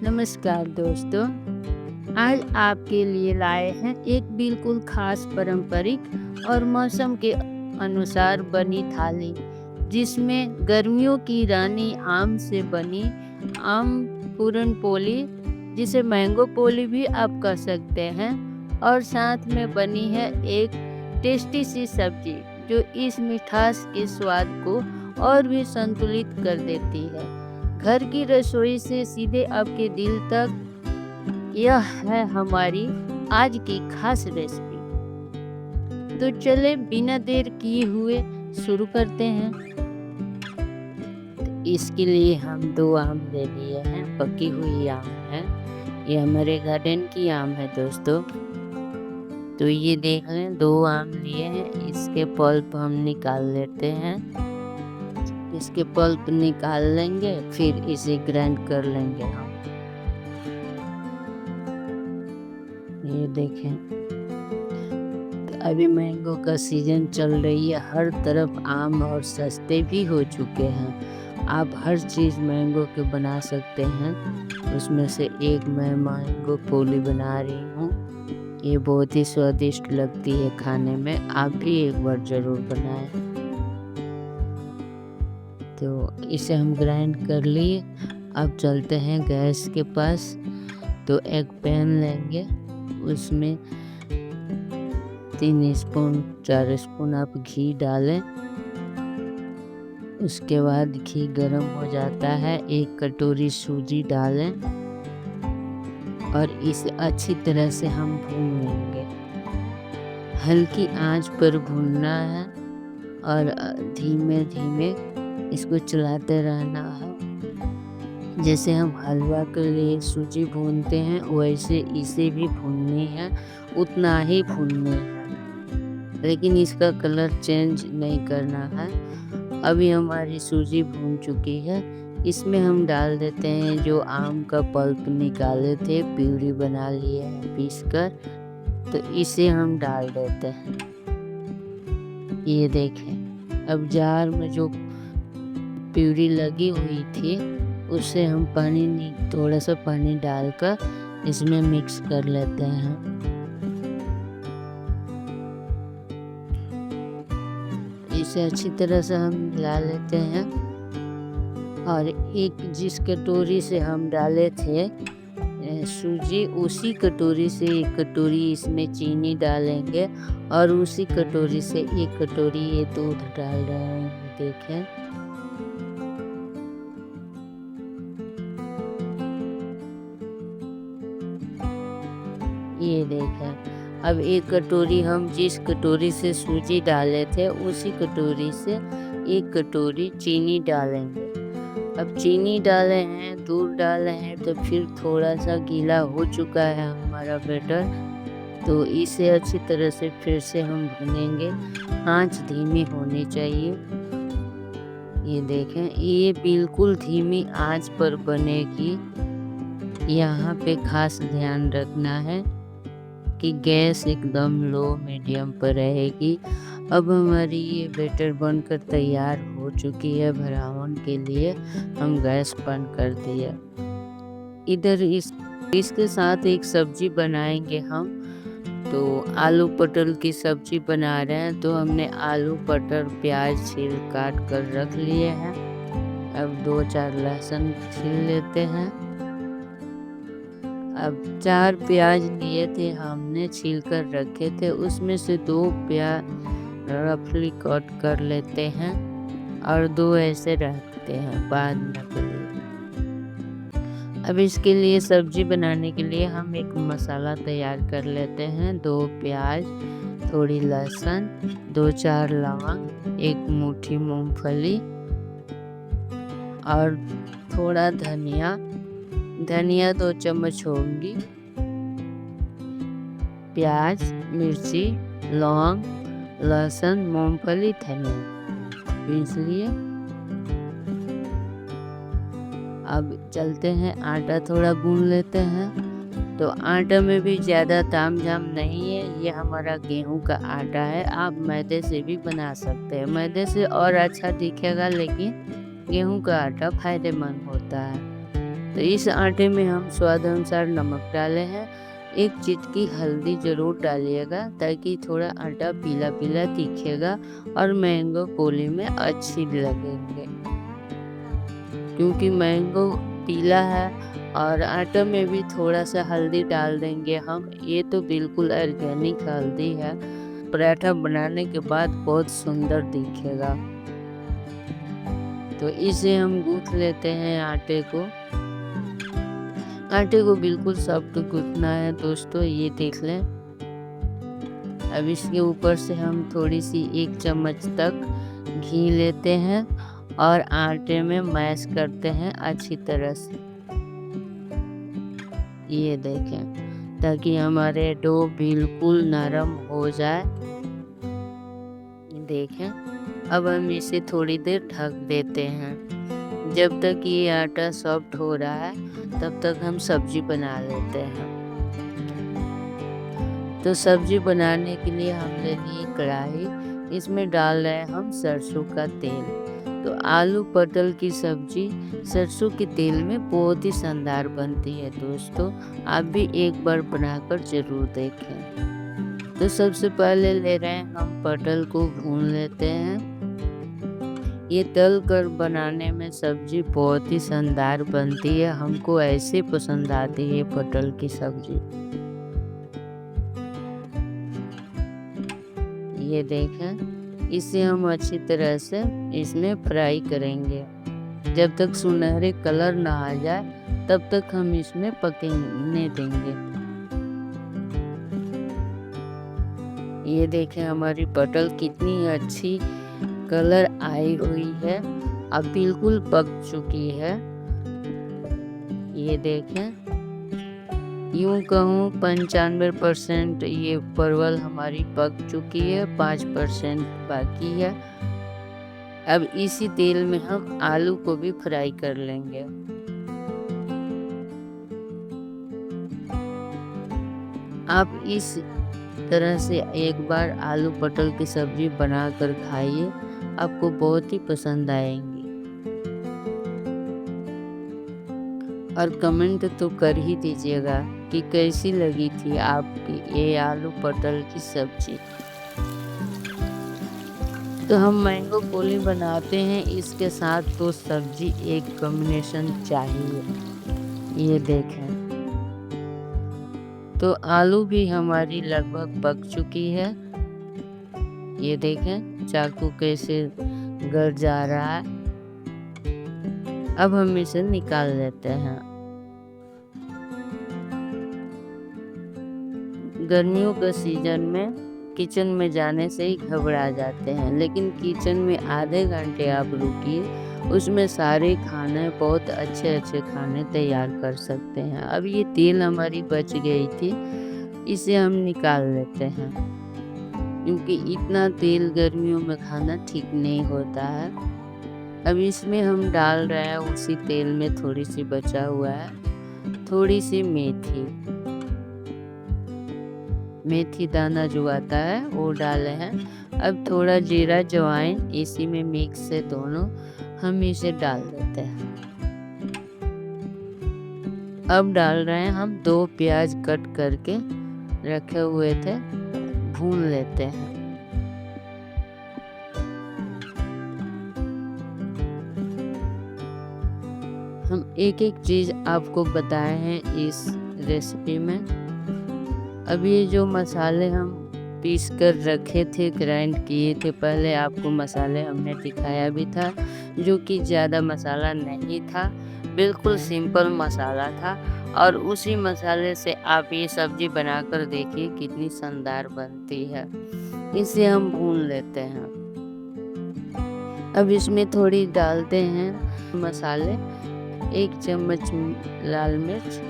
नमस्कार दोस्तों। आज आपके लिए लाए हैं एक बिल्कुल खास पारंपरिक और मौसम के अनुसार बनी थाली, जिसमें गर्मियों की रानी आम से बनी आम पूरन पोली, जिसे मैंगो पोली भी आप कह सकते हैं, और साथ में बनी है एक टेस्टी सी सब्जी जो इस मिठास के स्वाद को और भी संतुलित कर देती है। घर की रसोई से सीधे आपके दिल तक, यह है हमारी आज की खास रेसिपी। तो चले बिना देर किए हुए शुरू करते हैं। तो इसके लिए हम 2 आम ले लिए हैं, पकी हुई आम है। ये हमारे गार्डन की आम है दोस्तों। तो ये देख लें, 2 आम लिए हैं। इसके पल्प हम निकाल लेते हैं। इसके पल्प निकाल लेंगे, फिर इसे ग्राइंड कर लेंगे हम। ये देखें, अभी मैंगो का सीजन चल रही है, हर तरफ आम और सस्ते भी हो चुके हैं। आप हर चीज़ मैंगो के बना सकते हैं। उसमें से एक मैं मैंगो पोली बना रही हूँ। ये बहुत ही स्वादिष्ट लगती है खाने में। आप भी एक बार ज़रूर बनाएं। तो इसे हम ग्राइंड कर लिए। अब चलते हैं गैस के पास। तो एक पैन लेंगे, उसमें 3 स्पून 4 स्पून आप घी डालें। उसके बाद घी गर्म हो जाता है, 1 कटोरी सूजी डालें और इसे अच्छी तरह से हम भून लेंगे। हल्की आंच पर भूनना है और धीमे धीमे इसको चलाते रहना है। जैसे हम हलवा के लिए सूजी भूनते हैं, वैसे इसे भी भूननी है, उतना ही भूननी है, लेकिन इसका कलर चेंज नहीं करना है। अभी हमारी सूजी भून चुकी है। इसमें हम डाल देते हैं जो आम का पल्प निकाले थे, प्यूरी बना लिए हैं पीस कर। तो इसे हम डाल देते हैं। ये देखें, अब जार में जो प्यूरी लगी हुई थी, उससे हम थोड़ा सा पानी डालकर इसमें मिक्स कर लेते हैं। इसे अच्छी तरह से हम मिला लेते हैं। और जिस कटोरी से हम डाले थे सूजी, उसी कटोरी से 1 कटोरी इसमें चीनी डालेंगे और उसी कटोरी से 1 कटोरी ये दूध डाल रहे हैं। देखें, ये देखें, अब 1 कटोरी हम जिस कटोरी से सूजी डाले थे, उसी कटोरी से 1 कटोरी चीनी डालेंगे। अब चीनी डाले हैं, दूध डाले हैं, तो फिर थोड़ा सा गीला हो चुका है हमारा बैटर। तो इसे अच्छी तरह से फिर से हम भूनेंगे। आंच धीमी होनी चाहिए। ये देखें, ये बिल्कुल धीमी आंच पर बनेगी। यहाँ पे खास ध्यान रखना है कि गैस एकदम लो मीडियम पर रहेगी। अब हमारी ये बैटर बनकर तैयार हो चुकी है। भरावन के लिए हम गैस बंद कर दिया। इधर इसके साथ एक सब्जी बनाएंगे हम। तो आलू पटल की सब्जी बना रहे हैं। तो हमने आलू पटल प्याज छील काट कर रख लिए हैं। अब 2-4 लहसुन छील लेते हैं। अब 4 प्याज लिए थे हमने, छील कर रखे थे, उसमें से 2 प्याज रफली कट कर लेते हैं और 2 ऐसे रखते हैं बाद में के लिए। अब इसके लिए सब्जी बनाने के लिए हम एक मसाला तैयार कर लेते हैं। 2 प्याज, थोड़ी लहसुन, 2-4 लौंग, 1 मुट्ठी मूंगफली और थोड़ा धनिया 2 चम्मच होंगी। प्याज, मिर्ची, लौंग, लहसुन, मूंगफली, धनिया इसलिए। अब चलते हैं, आटा थोड़ा गूंद लेते हैं। तो आटा में भी ज़्यादा तामझाम नहीं है। ये हमारा गेहूं का आटा है। आप मैदे से भी बना सकते हैं। मैदे से और अच्छा दिखेगा, लेकिन गेहूं का आटा फायदेमंद होता है। तो इस आटे में हम स्वाद अनुसार नमक डाले हैं। एक चिटकी हल्दी ज़रूर डालिएगा ताकि थोड़ा आटा पीला पीला दिखेगा और मैंगो पोली में अच्छी लगेंगे। क्योंकि मैंगो पीला है और आटे में भी थोड़ा सा हल्दी डाल देंगे हम। ये तो बिल्कुल ऑर्गेनिक हल्दी है, पराठा बनाने के बाद बहुत सुंदर दिखेगा। तो इसे हम गूँथ लेते हैं आटे को। आटे को बिल्कुल सॉफ्ट गूँथना है दोस्तों, ये देख लें। अब इसके ऊपर से हम थोड़ी सी 1 चम्मच तक घी लेते हैं और आटे में मैश करते हैं अच्छी तरह से। ये देखें, ताकि हमारे डो बिल्कुल नरम हो जाए। देखें, अब हम इसे थोड़ी देर ढक देते हैं। जब तक ये आटा सॉफ्ट हो रहा है तब तक हम सब्जी बना लेते हैं। तो सब्जी बनाने के लिए हम ले लिए कढ़ाई, इसमें डाल रहे हैं हम सरसों का तेल। तो आलू पटल की सब्जी सरसों के तेल में बहुत ही शानदार बनती है दोस्तों, आप भी एक बार बनाकर ज़रूर देखें। तो सबसे पहले ले रहे हैं हम पटल को भून लेते हैं। ये तल कर बनाने में सब्जी बहुत ही शानदार बनती है, हमको ऐसे पसंद आती है पटल की सब्जी। ये देखें, इसे हम अच्छी तरह से इसमें फ्राई करेंगे। जब तक सुनहरे कलर ना आ जाए तब तक हम इसमें पकने देंगे। ये देखें, हमारी पटल कितनी अच्छी कलर आई हुई है, अब बिल्कुल पक चुकी है। ये देखें, यूं कहूँ 95% ये परवल हमारी पक चुकी है, 5% बाकी है। अब इसी तेल में हम आलू को भी फ्राई कर लेंगे। आप इस तरह से एक बार आलू पटल की सब्जी बनाकर खाइए, आपको बहुत ही पसंद आएंगी। और कमेंट तो कर ही दीजिएगा कि कैसी लगी थी आपकी ये आलू पटल की सब्जी। तो हम मैंगो पोली बनाते हैं, इसके साथ तो सब्जी एक कॉम्बिनेशन चाहिए। ये देखें, तो आलू भी हमारी लगभग पक चुकी है। ये देखें, चाकू कैसे गल जा रहा है। अब हम इसे निकाल लेते हैं। गर्मियों के सीजन में किचन में जाने से ही घबरा जाते हैं, लेकिन किचन में आधे घंटे आप रुकिए, उसमें सारे खाने बहुत अच्छे अच्छे खाने तैयार कर सकते हैं। अब ये तेल हमारी बच गई थी, इसे हम निकाल लेते हैं, क्योंकि इतना तेल गर्मियों में खाना ठीक नहीं होता है। अब इसमें हम डाल रहे हैं उसी तेल में थोड़ी सी बचा हुआ है, थोड़ी सी मेथी दाना जो आता है वो डाले हैं। अब थोड़ा जीरा अजवाइन इसी में मिक्स से दोनों हम इसे डाल देते हैं। अब डाल रहे हैं हम 2 प्याज कट करके रखे हुए थे, भून लेते हैं। हम एक एक चीज़ आपको बताए हैं इस रेसिपी में। अब ये जो मसाले हम पीस कर रखे थे, ग्राइंड किए थे, पहले आपको मसाले हमने दिखाया भी था, जो कि ज़्यादा मसाला नहीं था, बिल्कुल सिंपल मसाला था। और उसी मसाले से आप ये सब्जी बनाकर देखिए कितनी शानदार बनती है। इसे हम भून लेते हैं। अब इसमें थोड़ी डालते हैं मसाले, 1 चम्मच लाल मिर्च,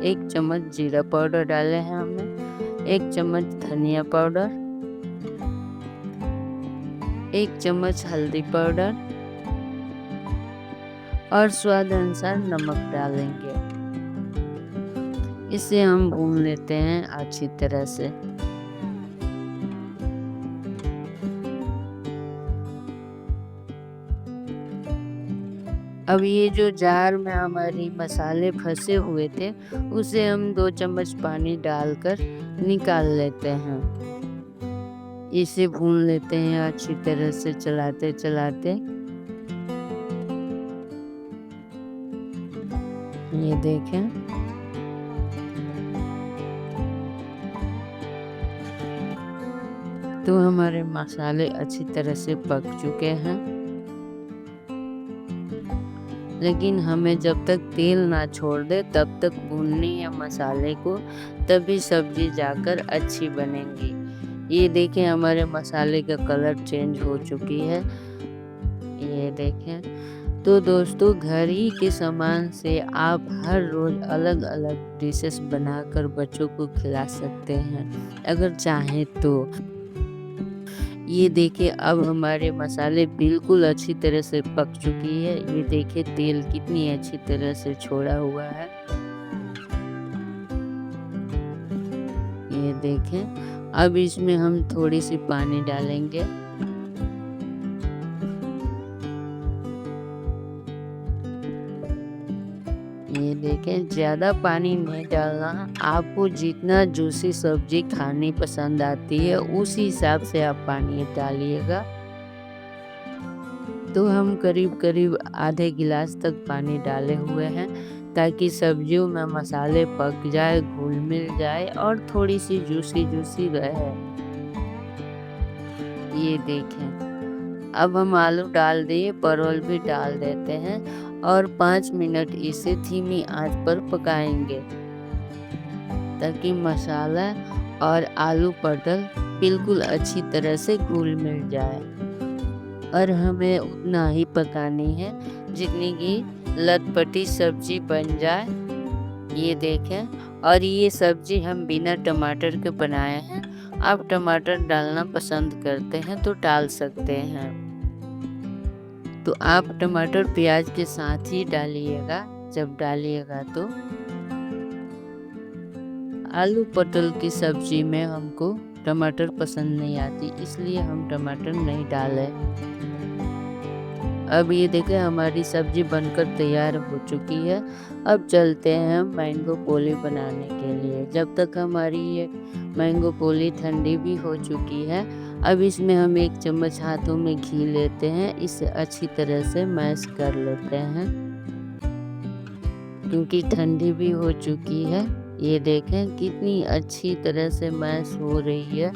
1 चम्मच जीरा पाउडर डाले हैं हमने, 1 चम्मच धनिया पाउडर, 1 चम्मच हल्दी पाउडर और स्वाद अनुसार नमक डालेंगे। इसे हम भून लेते हैं अच्छी तरह से। अब ये जो जार में हमारी मसाले फँसे हुए थे, उसे हम 2 चम्मच पानी डालकर निकाल लेते हैं। इसे भून लेते हैं अच्छी तरह से चलाते-चलाते। ये देखें। तो हमारे मसाले अच्छी तरह से पक चुके हैं। लेकिन हमें जब तक तेल ना छोड़ दे तब तक भूननी है मसाले को, तभी सब्जी जाकर अच्छी बनेगी। ये देखें हमारे मसाले का कलर चेंज हो चुकी है। ये देखें। तो दोस्तों, घर ही के सामान से आप हर रोज़ अलग-अलग डिशेस बनाकर बच्चों को खिला सकते हैं, अगर चाहें तो। ये देखिए अब हमारे मसाले बिल्कुल अच्छी तरह से पक चुकी है। ये देखिए तेल कितनी अच्छी तरह से छोड़ा हुआ है। ये देखें। अब इसमें हम थोड़ी सी पानी डालेंगे। ये देखें, ज़्यादा पानी नहीं डालना। आपको जितना जूसी सब्जी खानी पसंद आती है उसी हिसाब से आप पानी डालिएगा। तो हम करीब-करीब आधे गिलास तक पानी डाले हुए हैं, ताकि सब्जियों में मसाले पक जाए, घुल-मिल जाए और थोड़ी सी जूसी रहे। ये देखें। अब हम आलू डाल दिए, परवल भी डाल देते हैं और 5 मिनट इसे धीमी आंच पर पकाएंगे, ताकि मसाला और आलू पटल बिल्कुल अच्छी तरह से घुल मिल जाए। और हमें उतना ही पकानी है जितनी की लटपटी सब्जी बन जाए। ये देखें। और ये सब्जी हम बिना टमाटर के बनाए हैं। आप टमाटर डालना पसंद करते हैं तो डाल सकते हैं। तो आप टमाटर प्याज के साथ ही डालिएगा। जब डालिएगा तो आलू पटल की सब्जी में हमको टमाटर पसंद नहीं आती, इसलिए हम टमाटर नहीं डाले। अब ये देखें हमारी सब्जी बनकर तैयार हो चुकी है। अब चलते हैं मैंगो पोली बनाने के लिए। जब तक हमारी ये मैंगो पोली ठंडी भी हो चुकी है, अब इसमें हम 1 चम्मच हाथों में घी लेते हैं। इसे अच्छी तरह से मैश कर लेते हैं, क्योंकि ठंडी भी हो चुकी है। ये देखें कितनी अच्छी तरह से मैश हो रही है।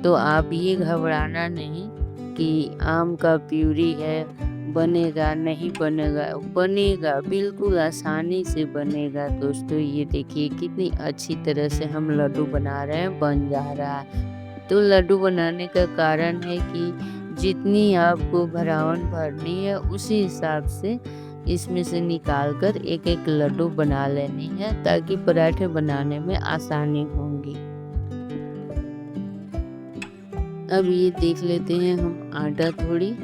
तो आप ये घबराना नहीं कि आम का प्यूरी है, बनेगा नहीं बनेगा, बनेगा, बिल्कुल आसानी से बनेगा। दोस्तों ये देखिए कितनी अच्छी तरह से हम लड्डू बना रहे हैं, बन जा रहा है। तो लड्डू बनाने का कारण है कि जितनी आपको भरावन भरनी है उसी हिसाब से इसमें से निकाल कर एक-एक लड्डू बना लेनी है, ताकि पराठे बनाने में आसानी होगी। अब ये देख लेते हैं हम आटा थोड़ी।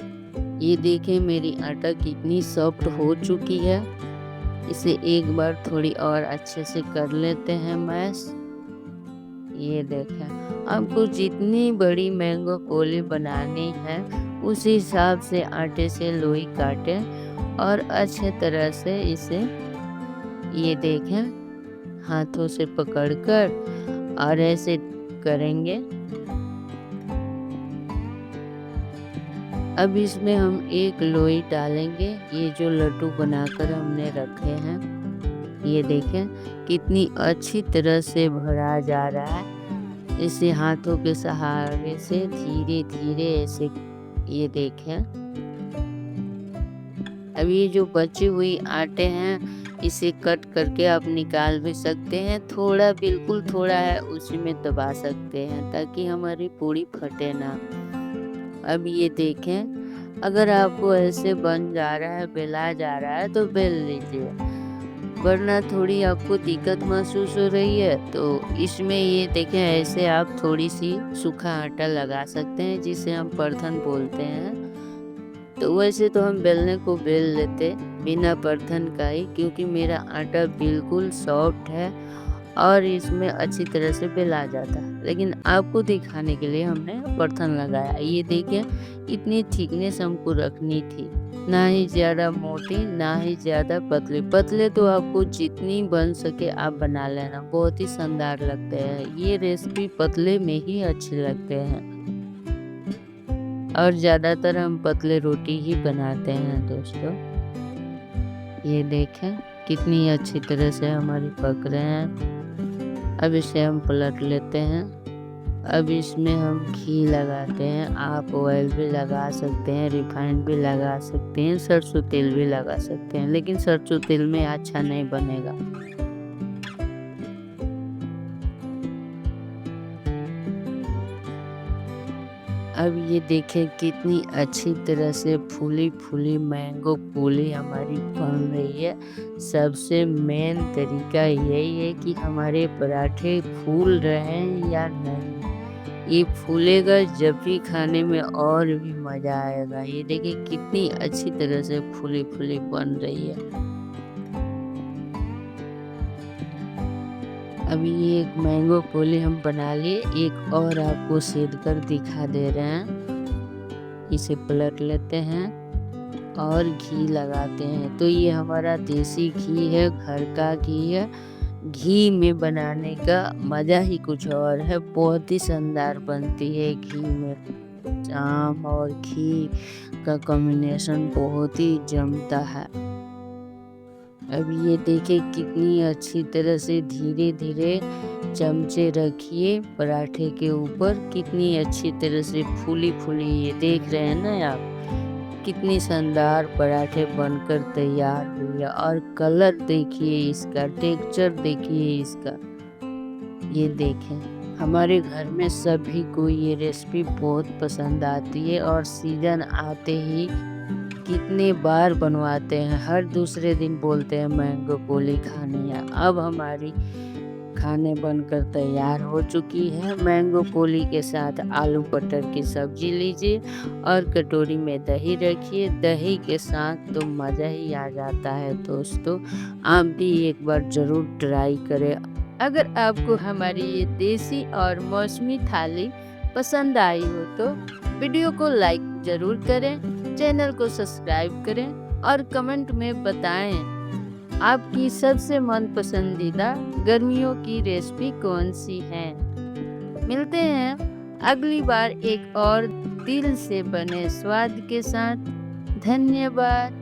ये देखें मेरी आटा कितनी सॉफ्ट हो चुकी है। इसे एक बार थोड़ी और अच्छे से कर लेते हैं मैश। ये देखें। आपको जितनी बड़ी मैंगो पोली बनानी है उसी हिसाब से आटे से लोई काटें और अच्छे तरह से इसे ये देखें हाथों से पकड़कर और ऐसे करेंगे। अब इसमें हम एक लोई डालेंगे, ये जो लड्डू बनाकर हमने रखे हैं। ये देखें कितनी अच्छी तरह से भरा जा रहा है। इसे हाथों के सहारे से धीरे-धीरे ऐसे ये देखें। अब ये जो बची हुई आटे हैं इसे कट करके आप निकाल भी सकते हैं। थोड़ा बिल्कुल थोड़ा है उसी में दबा सकते हैं, ताकि हमारी पूरी फटे ना। अब ये देखें, अगर आपको ऐसे बन जा रहा है, बेला जा रहा है तो बेल लीजिए, वरना थोड़ी आपको दिक्कत महसूस हो रही है तो इसमें ये देखें ऐसे आप थोड़ी सी सूखा आटा लगा सकते हैं, जिसे हम परथन बोलते हैं। तो वैसे तो हम बेलने को बेल लेते बिना परथन का ही, क्योंकि मेरा आटा बिल्कुल सॉफ्ट है और इसमें अच्छी तरह से बेला जाता है। लेकिन आपको दिखाने के लिए हमने परथन लगाया। ये देखें इतनी थिकनेस हमको रखनी थी, ना ही ज़्यादा मोटी, ना ही ज़्यादा पतली। पतले तो आपको जितनी बन सके आप बना लेना, बहुत ही शानदार लगते हैं। ये रेसिपी पतले में ही अच्छे लगते हैं और ज़्यादातर हम पतले रोटी ही बनाते हैं दोस्तों। ये देखें कितनी अच्छी तरह से हमारी पक रहे हैं। अब इसे हम पलट लेते हैं। अब इसमें हम घी लगाते हैं। आप ऑयल भी लगा सकते हैं, रिफाइंड भी लगा सकते हैं, सरसों तेल भी लगा सकते हैं, लेकिन सरसों तेल में अच्छा नहीं बनेगा। अब ये देखें कितनी अच्छी तरह से फूली-फूली मैंगो पूरी हमारी बन रही है। सबसे मेन तरीका यही है कि हमारे पराठे फूल रहे हैं या नहीं। ये फूलेगा जब भी खाने में और भी मज़ा आएगा। ये देखिए कितनी अच्छी तरह से फूली-फूली बन रही है। अभी ये एक मैंगो पोली हम बना लिए, एक और आपको सेध कर दिखा दे रहे हैं। इसे पलट लेते हैं और घी लगाते हैं। तो ये हमारा देसी घी है, घर का घी है। घी में बनाने का मज़ा ही कुछ और है, बहुत ही शानदार बनती है घी में। जाम और घी का कॉम्बिनेशन बहुत ही जमता है। अब ये देखिए कितनी अच्छी तरह से धीरे-धीरे चमचे रखिए पराठे के ऊपर, कितनी अच्छी तरह से फूली-फूली ये देख रहे हैं ना आप, कितनी शानदार पराठे बनकर तैयार हुई है। और कलर देखिए इसका, टेक्सचर देखिए इसका। ये देखें, हमारे घर में सभी को ये रेसिपी बहुत पसंद आती है और सीज़न आते ही कितने बार बनवाते हैं। हर दूसरे दिन बोलते हैं मैंगो पोली खानी है। अब हमारी खाने बनकर तैयार हो चुकी है। मैंगो पोली के साथ आलू मटर की सब्जी लीजिए और कटोरी में दही रखिए। दही के साथ तो मज़ा ही आ जाता है दोस्तों। आप भी एक बार ज़रूर ट्राई करें। अगर आपको हमारी ये देसी और मौसमी थाली पसंद आई हो तो वीडियो को लाइक ज़रूर करें, चैनल को सब्सक्राइब करें और कमेंट में बताएं आपकी सबसे मन पसंदीदा गर्मियों की रेसिपी कौन सी है। मिलते हैं अगली बार एक और दिल से बने स्वाद के साथ। धन्यवाद।